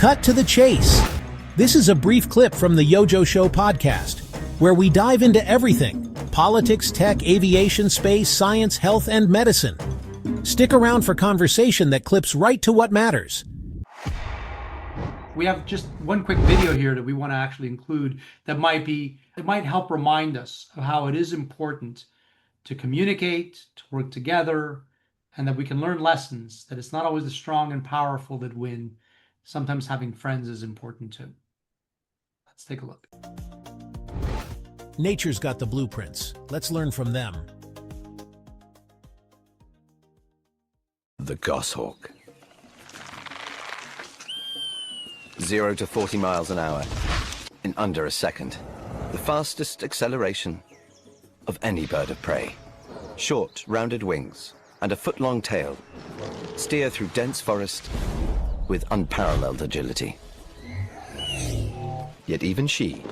Cut to the chase. This is a brief clip from the YoJoeShow Podcast, where we dive into everything: politics, tech, aviation, space, science, health, and medicine. Stick around for conversation that clips right to what matters. We have just one quick video here that we want to actually include that might help remind us of how it is important to communicate, to work together, and that we can learn lessons, that it's not always the strong and powerful that win. Sometimes having friends is important too. Let's take a look. Nature's got the blueprints. Let's learn from them. The goshawk. 0 to 40 miles an hour in under a second. The fastest acceleration of any bird of prey. Short, rounded wings and a foot-long tail steer through dense forest with unparalleled agility. Yet even she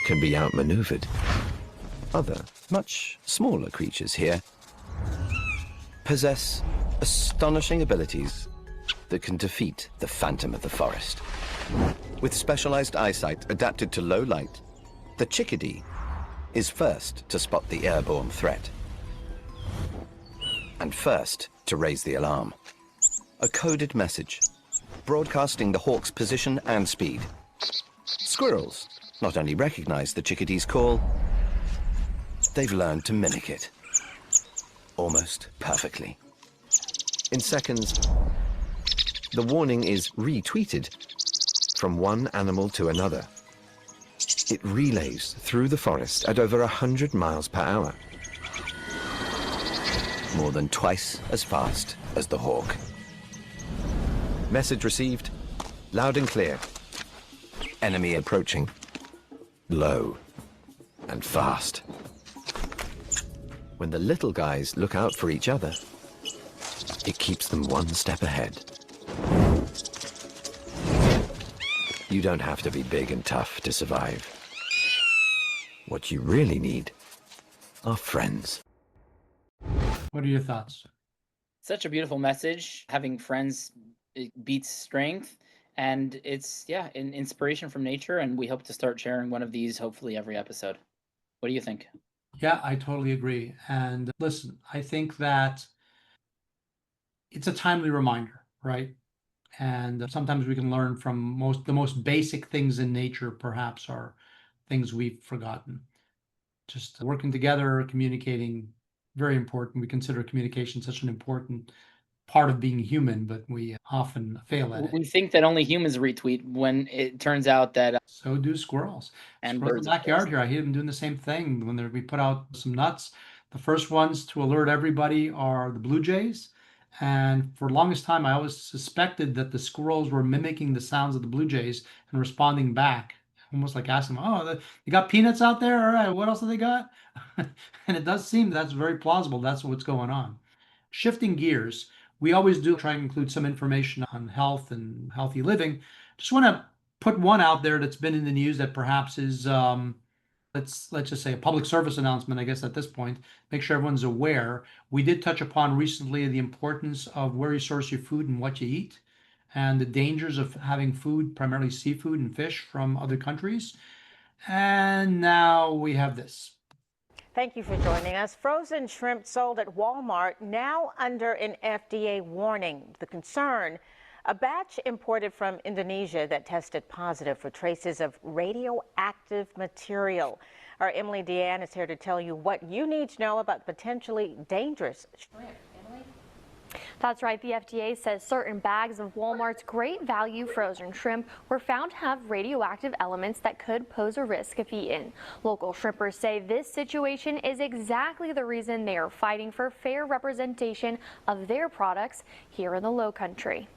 can be outmaneuvered. Other, much smaller creatures here possess astonishing abilities that can defeat the phantom of the forest. With specialized eyesight adapted to low light, the chickadee is first to spot the airborne threat and first to raise the alarm. A coded message broadcasting the hawk's position and speed. Squirrels not only recognize the chickadee's call, they've learned to mimic it almost perfectly. In seconds, the warning is retweeted from one animal to another. It relays through the forest at over 100 miles per hour. More than twice as fast as the hawk. Message received, loud and clear. Enemy approaching, low and fast. When the little guys look out for each other, it keeps them one step ahead. You don't have to be big and tough to survive. What you really need are friends. What are your thoughts? Such a beautiful message. Having friends, it beats strength, and it's an inspiration from nature, and we hope to start sharing one of these hopefully every episode. What do you think? Yeah, I totally agree. And listen, I think that it's a timely reminder, right? And sometimes we can learn from the most basic things in nature, perhaps, are things we've forgotten. Just working together, communicating, very important. We consider communication such an important part of being human, but we often fail at it. We think that only humans retweet when it turns out that So do squirrels. and Squirrels in birds, the of backyard course. here, I hear them doing the same thing. When we put out some nuts, the first ones to alert everybody are the blue jays. And for the longest time, I always suspected that the squirrels were mimicking the sounds of the blue jays and responding back, almost like asking them, "Oh, you got peanuts out there? All right, what else have they got?" And it does seem that's very plausible. That's what's going on. Shifting gears, we always do try and include some information on health and healthy living. Just want to put one out there that's been in the news that perhaps is, let's just say, a public service announcement, I guess, at this point. Make sure everyone's aware. We did touch upon recently the importance of where you source your food and what you eat, and the dangers of having food, primarily seafood and fish, from other countries. And now we have this. Thank you for joining us. Frozen shrimp sold at Walmart now under an FDA warning. The concern, a batch imported from Indonesia that tested positive for traces of radioactive material. Our Emily Deanne is here to tell you what you need to know about potentially dangerous shrimp. Emily? That's right. The FDA says certain bags of Walmart's Great Value frozen shrimp were found to have radioactive elements that could pose a risk if eaten. Local shrimpers say this situation is exactly the reason they are fighting for fair representation of their products here in the Lowcountry.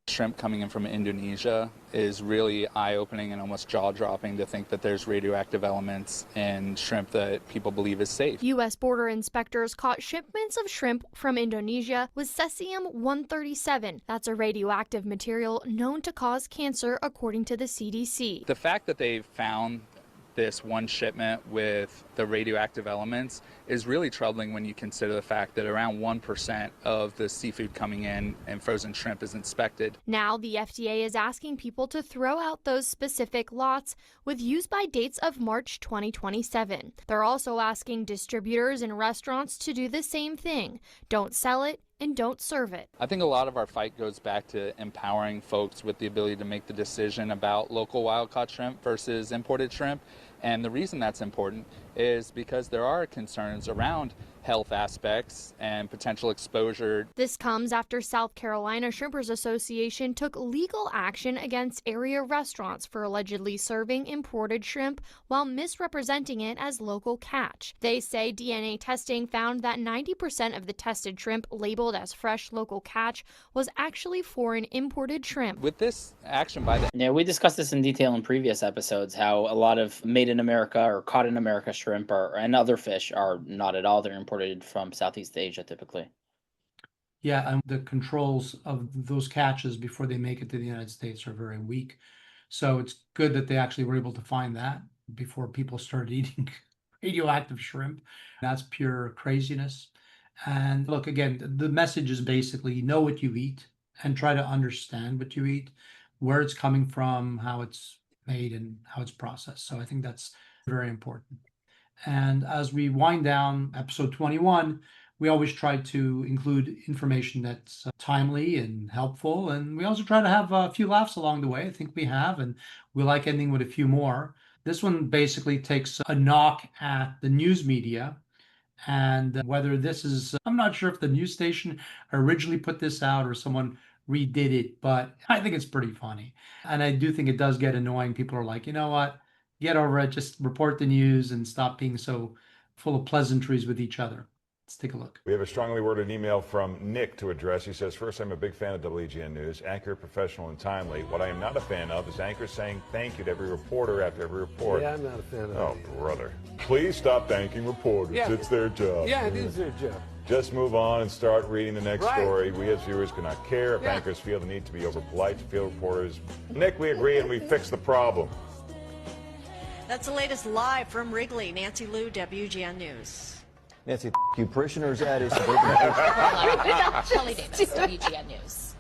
Shrimp coming in from Indonesia is really eye-opening and almost jaw-dropping to think that there's radioactive elements in shrimp that people believe is safe. U.S. border inspectors caught shipments of shrimp from Indonesia with cesium-137. That's a radioactive material known to cause cancer, according to the CDC. The fact that they've found this one shipment with the radioactive elements is really troubling when you consider the fact that around 1% of the seafood coming in and frozen shrimp is inspected. Now the FDA is asking people to throw out those specific lots with use-by dates of March 2027. They're also asking distributors and restaurants to do the same thing. Don't sell it and don't serve it. I think a lot of our fight goes back to empowering folks with the ability to make the decision about local wild-caught shrimp versus imported shrimp. And the reason that's important is because there are concerns around health aspects and potential exposure. This comes after South Carolina Shrimpers Association took legal action against area restaurants for allegedly serving imported shrimp while misrepresenting it as local catch. They say DNA testing found that 90% of the tested shrimp labeled as fresh local catch was actually foreign imported shrimp. With this action by the... Yeah, we discussed this in detail in previous episodes, how a lot of made in America or caught in America shrimp and other fish are not at all. They're imported from Southeast Asia typically. Yeah, and the controls of those catches before they make it to the United States are very weak. So it's good that they actually were able to find that before people started eating radioactive shrimp. That's pure craziness. And look, again, the message is basically know what you eat and try to understand what you eat, where it's coming from, how it's made, and how it's processed. So I think that's very important. And as we wind down episode 21, we always try to include information that's timely and helpful. And we also try to have a few laughs along the way. I think we have, and we like ending with a few more. This one basically takes a knock at the news media. And whether this is, I'm not sure if the news station originally put this out or someone redid it, but I think it's pretty funny. And I do think it does get annoying. People are like, you know what? Get over it. Just report the news and stop being so full of pleasantries with each other. Let's take a look. We have a strongly worded email from Nick to address. He says, first, I'm a big fan of WGN News, accurate, professional, and timely. What I am not a fan of is anchors saying thank you to every reporter after every report. Yeah, I'm not a fan of that. Oh, brother. Please stop thanking reporters. Yeah. It's their job. Yeah, it is their job. Just move on and start reading the next story. We as viewers cannot care if Yeah. anchors feel the need to be over polite to field reporters. Nick, we agree and we fix the problem. That's the latest live from Wrigley. Nancy Liu, WGN News. Nancy, you parishioners at his suburban. Kelly Davis, WGN News.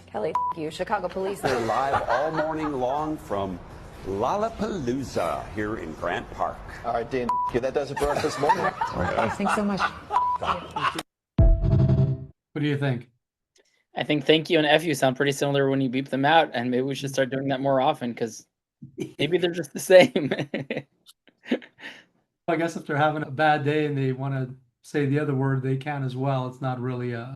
Kelly, you. Chicago police. They're live all morning long from Lollapalooza here in Grant Park. All right, Dan, that does it for us this morning. Thanks so much. What do you think? I think thank you and F you sound pretty similar when you beep them out, and maybe we should start doing that more often because maybe they're just the same. I guess if they're having a bad day and they want to say the other word, they can as well. It's not really a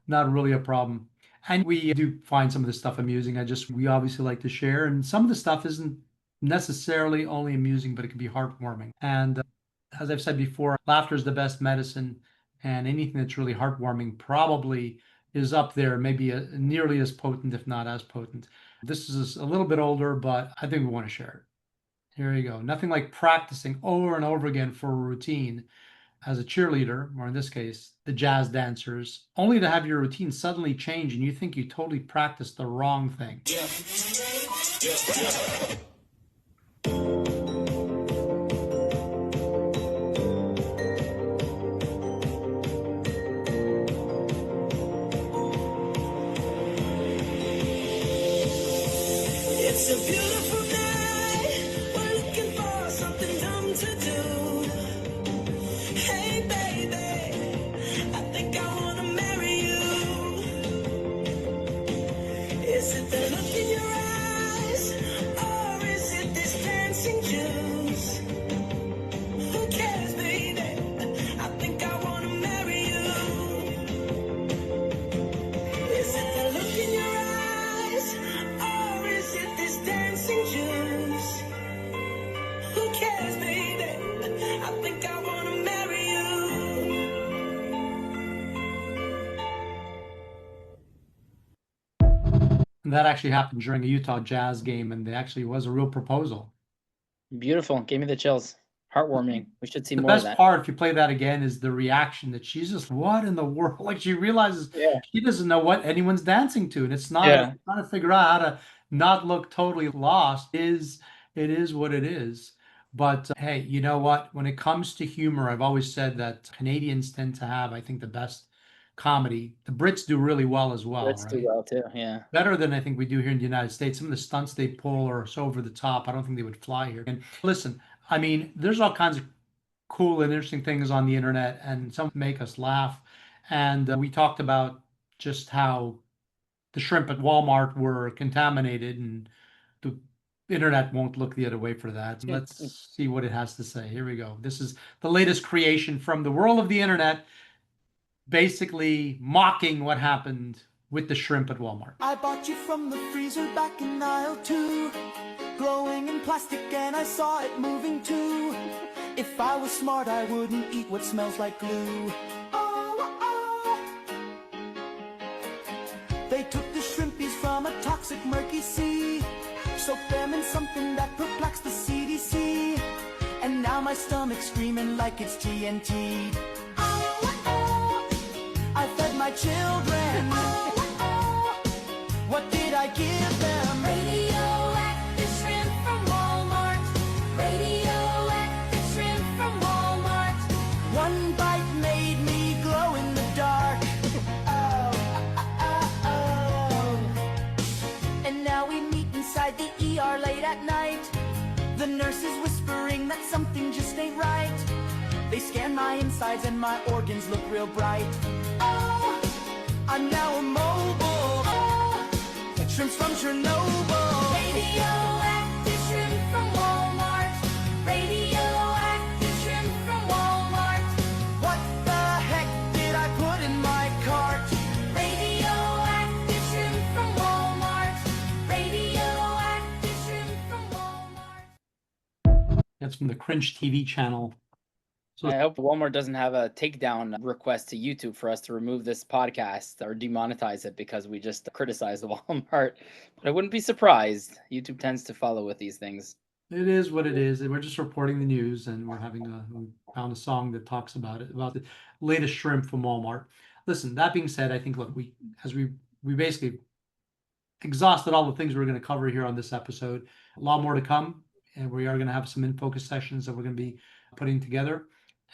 problem. And we do find some of this stuff amusing. We obviously like to share, and some of the stuff isn't necessarily only amusing, but it can be heartwarming. And as I've said before, laughter is the best medicine, and anything that's really heartwarming probably is up there, maybe nearly as potent, if not as potent. This is a little bit older, but I think we want to share it. Here you go. Nothing like practicing over and over again for a routine as a cheerleader, or in this case, the jazz dancers, only to have your routine suddenly change and you think you totally practiced the wrong thing. It's a beautiful day. We're looking for something dumb to do. Hey, baby, I think I want to marry you. Is it the look in your eyes, or is it this dancing juice? Who cares, baby? I think I want to marry you. Is it the look in your eyes, or is it this dancing juice? Who cares, baby? I think I want to marry you. And that actually happened during a Utah Jazz game, and there actually was a real proposal. Beautiful. Gave me the chills. Heartwarming. We should see The more of best that. part, if you play that again, is the reaction that she's just, what in the world? Like she realizes she doesn't know what anyone's dancing to, and it's not trying to figure out how to not look totally lost. It is what it is. But hey, you know what? When it comes to humor, I've always said that Canadians tend to have, I think, the best comedy. The Brits do really well as well, Let's do right? well too. Yeah. Better than I think we do here in the United States. Some of the stunts they pull are so over the top. I don't think they would fly here. And listen, I mean, there's all kinds of cool and interesting things on the internet, and some make us laugh. And we talked about just how the shrimp at Walmart were contaminated, and the internet won't look the other way for that. Let's see what it has to say. Here we go. This is the latest creation from the world of the internet, basically mocking what happened with the shrimp at Walmart. I bought you from the freezer back in aisle 2, glowing in plastic, and I saw it moving too. If I was smart, I wouldn't eat what smells like glue. They took the shrimpies from a toxic murky sea, soaked them in something that perplexed the CDC, and now my stomach's screaming like it's TNT. I fed my children. What did I give them? Radioactive shrimp from Walmart. Radioactive shrimp from Walmart. One bite made me glow in the dark. And now we meet inside the ER late at night. The nurse is whispering that something just ain't right. They scan my insides and my organs look real bright. Oh, I'm now immobile. Oh, shrimps from Chernobyl. Radioactive shrimp from Walmart. Radioactive shrimp from Walmart. What the heck did I put in my cart? Radioactive shrimp from Walmart. Radioactive shrimp from Walmart. That's from the Cringe TV channel. So I hope Walmart doesn't have a takedown request to YouTube for us to remove this podcast or demonetize it because we just criticized Walmart. But I wouldn't be surprised. YouTube tends to follow with these things. it is what it is. We're just reporting the news, and we found a song that talks about it, about the latest shrimp from Walmart. Listen, that being said, I think, look, we basically exhausted all the things we're going to cover here on this episode. A lot more to come, and we are going to have some in-focus sessions that we're going to be putting together.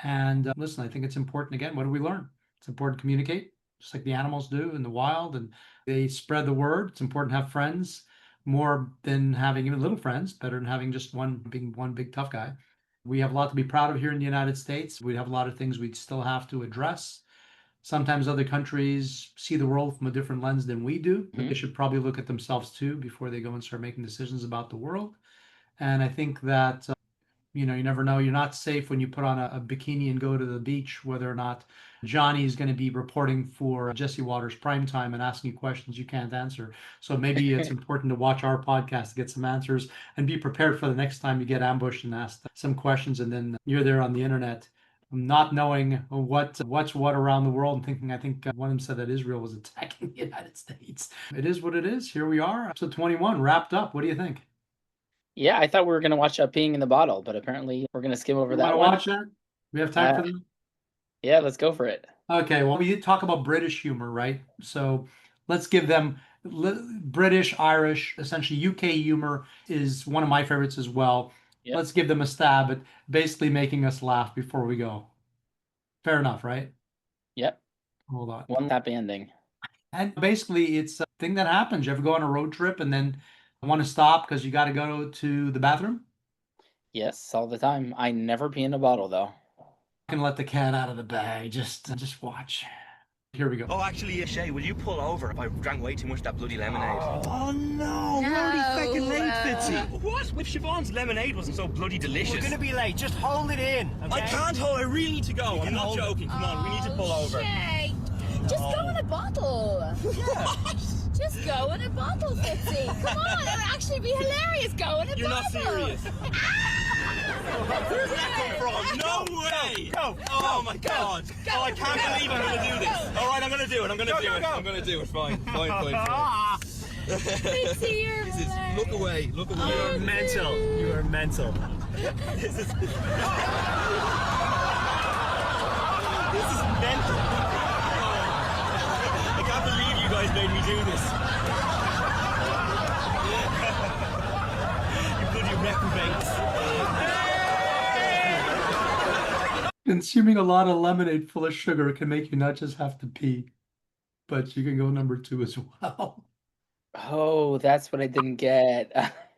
And listen, I think it's important, again, what do we learn? It's important to communicate, just like the animals do in the wild, and they spread the word. It's important to have friends, more than having even little friends, better than having just one big tough guy. We have a lot to be proud of here in the United States. We have a lot of things we still have to address. Sometimes other countries see the world from a different lens than we do. But they should probably look at themselves too before they go and start making decisions about the world. And I think that you never know. You're not safe when you put on a bikini and go to the beach, whether or not Johnny is going to be reporting for Jesse Waters Primetime and asking you questions you can't answer. So maybe it's important to watch our podcast to get some answers and be prepared for the next time you get ambushed and asked some questions, and then you're there on the internet not knowing what's what around the world and thinking, I think one of them said that Israel was attacking the United States. It is what it is. Here we are. Episode 21 wrapped up. What do you think? Yeah, I thought we were going to watch Peeing in the Bottle, but apparently we're going to skim over that one. Watch that? We have time for that? Yeah, let's go for it. Okay, well, we did talk about British humor, right? So let's give them British, Irish, essentially UK humor is one of my favorites as well. Yep. Let's give them a stab at basically making us laugh before we go. Fair enough, right? Yep. Hold on. One happy ending. And basically, it's a thing that happens. You ever go on a road trip and then want to stop because you got to go to the bathroom? Yes, all the time. I never pee in a bottle, though. I can let the cat out of the bag. Just watch. Here we go. Oh, actually, Shay, will you pull over if I drank way too much of that bloody lemonade? Oh no, we're already fucking late, Fitzy. What? If Siobhan's lemonade wasn't so bloody delicious. We're gonna be late, just hold it in, okay? I can't hold, I really need to go. I'm not joking, come on, we need to pull over. Shay, just go in a bottle. Just go in a bottle, Fitzy. Come on, it would actually be hilarious. Go in a bottle. You're not serious. Where's that come from? No way! Go! Oh my god! Oh, I can't believe I'm gonna do this. Alright, I'm gonna do it, I'm gonna do it. Fine. Fitzy, you're Look away. You are mental. You are mental. This is mental. I can't believe you guys made me do this. You bloody reprobates. Consuming a lot of lemonade full of sugar can make you not just have to pee, but you can go number 2 as well. Oh, that's what I didn't get.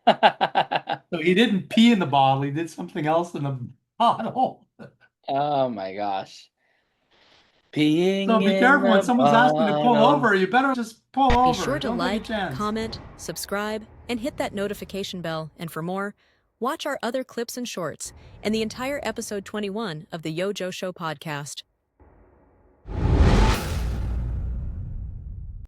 So he didn't pee in the bottle, he did something else in the bottle. Oh my gosh. Peeing So be in careful when the someone's asking to pull bottle. over, you better just pull over. Be sure to Don't take a like, chance. comment, subscribe, and hit that notification bell. And for more, watch our other clips and shorts and the entire episode 21 of the YoJoe Show podcast.